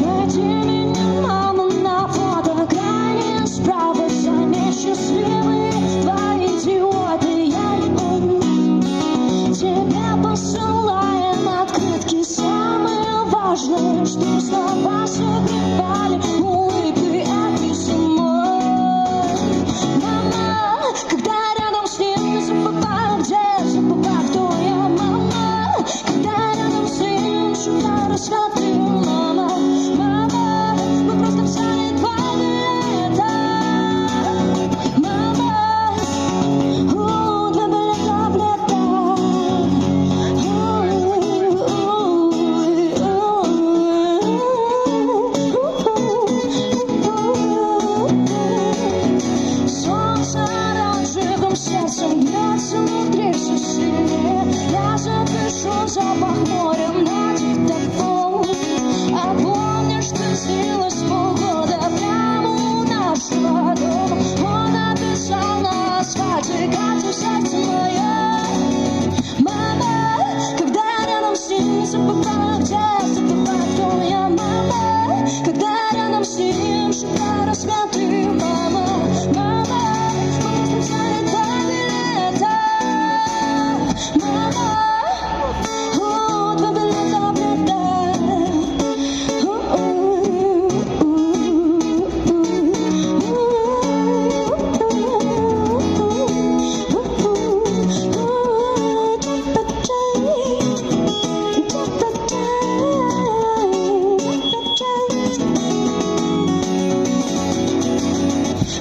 Найди меня, мама, на фото крайне справа. Сами счастливые твои идиоты. Я не помню, тебе посылаем открытки. Самое важное, что слова согревали улыбкой от письма. Мама, когда рядом с ним, забываю, где, забываю, кто я. Мама, когда рядом с ним, шутка рассветы. Мама, мама, мы просто взяли два билета. Мама, два билета в лето. Солнце оранжевым сердцем бьется внутри все сильнее. Я запишу запах моря на диктофон. А помнишь, ты снилась полгода прямо у нашего дома. Он написал на асфальте: Катя, сердце мое. Мама, когда рядом с ним, забываю, где, забываю, кто я. Мама, когда рядом с ним, шикарно рассветы. Мама, мама, мы просто взяли два билета. Мама, два билета в лето.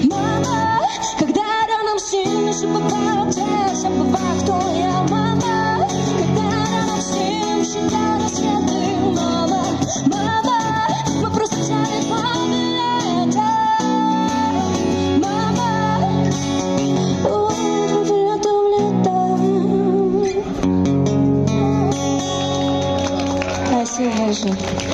Мама, когда рядом с ним, забываю, где, забываю, кто я. Мама, когда рядом с ним, считаю рассветы. Мама, мама, мы просто взяли два билета. Мама, два билета в лето. Спасибо большое.